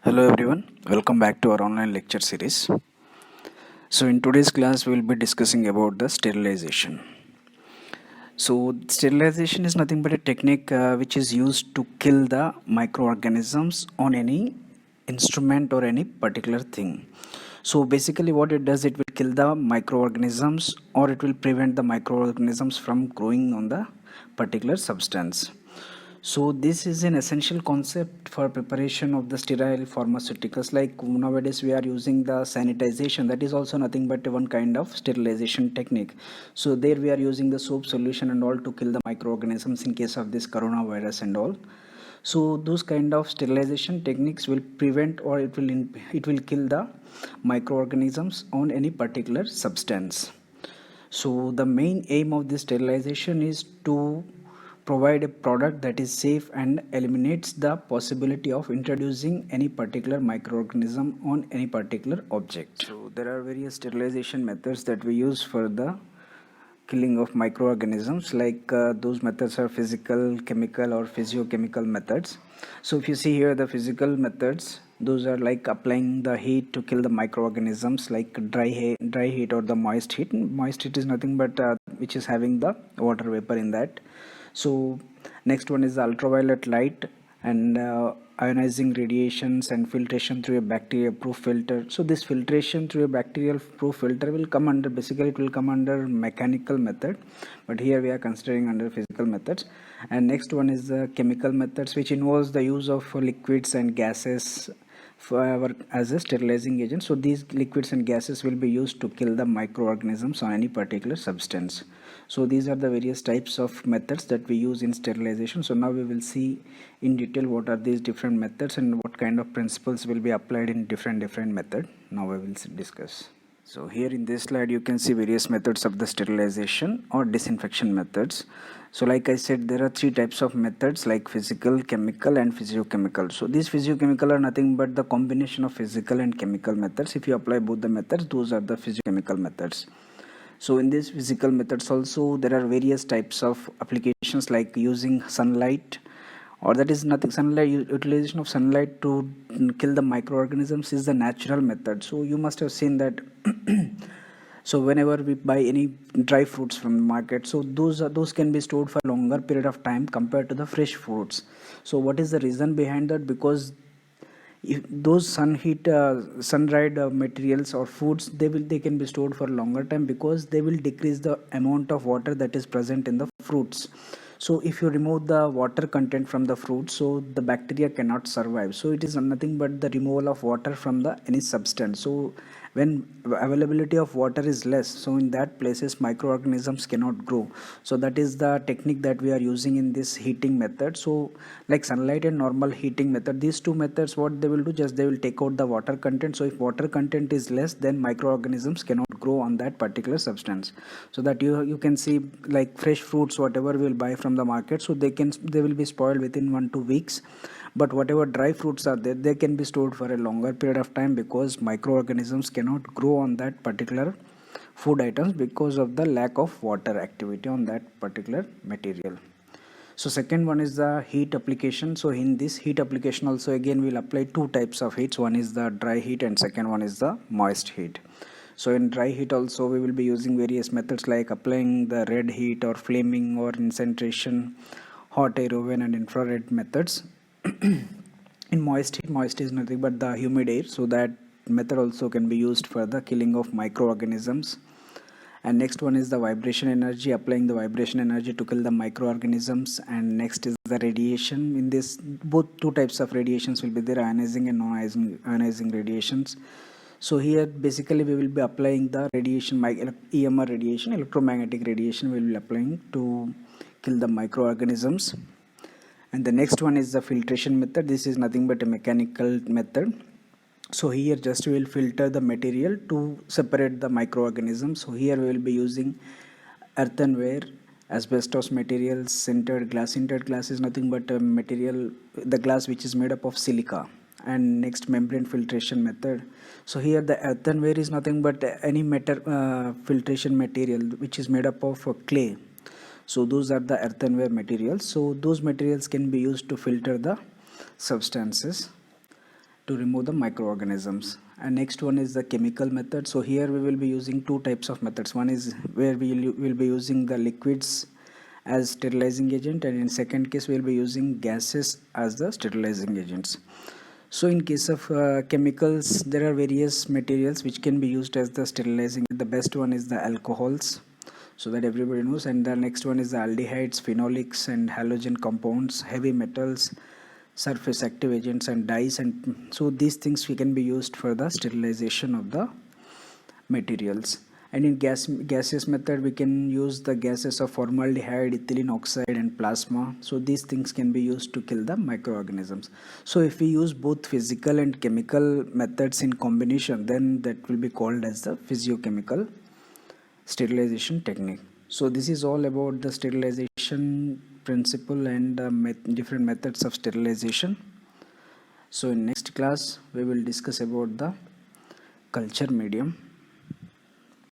Hello everyone, welcome back to our online lecture series. So in today's class we will be discussing about the sterilization. So sterilization is nothing but a technique which is used to kill the microorganisms on any instrument or any particular thing. So basically what it does, it will kill the microorganisms or it will prevent the microorganisms from growing on the particular substance. So this is an essential concept for preparation of the sterile pharmaceuticals. Like nowadays we are using the sanitization, that is also nothing but one kind of sterilization technique. So there we are using the soap solution and all to kill the microorganisms in case of this coronavirus and all. So those kind of sterilization techniques will prevent or it will kill the microorganisms on any particular substance. So the main aim of this sterilization is to provide a product that is safe and eliminates the possibility of introducing any particular microorganism on any particular object. So there are various sterilization methods that we use for the killing of microorganisms, like those methods are physical, chemical or physiochemical methods. So if you see here the physical methods, those are like applying the heat to kill the microorganisms, like dry heat or the moist heat. Moist heat is nothing but which is having the water vapor in that. So next one is the ultraviolet light and ionizing radiations and filtration through a bacteria proof filter. So this filtration through a bacterial proof filter will come under, basically it will come under mechanical method, but here we are considering under physical methods. And next one is the chemical methods, which involves the use of liquids and gases as a sterilizing agent. So these liquids and gases will be used to kill the microorganisms on any particular substance. So these are the various types of methods that we use in sterilization. So now we will see in detail what are these different methods and what kind of principles will be applied in different method. Now we will discuss. So here in this slide you can see various methods of the sterilization or disinfection methods. So like I said, there are three types of methods, like physical, chemical and physiochemical. So these physiochemical are nothing but the combination of physical and chemical methods. If you apply both the methods, those are the physiochemical methods. So in these physical methods also there are various types of applications, like using sunlight, or that is nothing, sunlight, utilization of sunlight to kill the microorganisms is the natural method. So you must have seen that so whenever we buy any dry fruits from the market, so those can be stored for a longer period of time compared to the fresh fruits. So what is the reason behind that? Because if those sun dried materials or foods, they can be stored for a longer time, because they will decrease the amount of water that is present in the fruits. So if you remove the water content from the fruit, so the bacteria cannot survive. So it is nothing but the removal of water from the any substance. So when availability of water is less, so in that places microorganisms cannot grow. So that is the technique that we are using in this heating method. So like sunlight and normal heating method, these two methods, what they will do, just they will take out the water content. So if water content is less, then microorganisms cannot grow on that particular substance. So that you can see, like fresh fruits whatever we will buy from the market, so they will be spoiled within 1-2 weeks. But whatever dry fruits are there, they can be stored for a longer period of time, because microorganisms cannot grow on that particular food items because of the lack of water activity on that particular material. So second one is the heat application. So in this heat application also, again we'll apply two types of heats. One is the dry heat and second one is the moist heat. So in dry heat also we will be using various methods, like applying the red heat or flaming or incentration, hot air oven and infrared methods. In moist heat, moist is nothing but the humid air, so that method also can be used for the killing of microorganisms. And next one is the vibration energy, applying the vibration energy to kill the microorganisms. And next is the radiation. In this, both two types of radiations will be there, ionizing and non-ionizing radiations. So here basically we will be applying the radiation, EMR radiation, electromagnetic radiation we will be applying to kill the microorganisms. And the next one is the filtration method. This is nothing but a mechanical method. So here just we will filter the material to separate the microorganisms. So here we will be using earthenware, asbestos materials, sintered glass. Sintered glass is nothing but a material, the glass which is made up of silica. And next, membrane filtration method. So here the earthenware is nothing but any filtration material which is made up of clay. So those are the earthenware materials. So those materials can be used to filter the substances. to remove the microorganisms. And next one is the chemical method. So here we will be using two types of methods. One is where we will be using the liquids as sterilizing agent, and in second case we will be using gases as the sterilizing agents. So in case of chemicals, there are various materials which can be used as the sterilizing. The best one is the alcohols, so that everybody knows, and the next one is the aldehydes, phenolics and halogen compounds, heavy metals, surface active agents and dyes, and so these things we can be used for the sterilization of the materials. And in gaseous method we can use the gases of formaldehyde, ethylene oxide and plasma. So these things can be used to kill the microorganisms. So if we use both physical and chemical methods in combination, then that will be called as the physiochemical sterilization technique. So this is all about the sterilization principle and different methods of sterilization. So in next class we will discuss about the culture medium.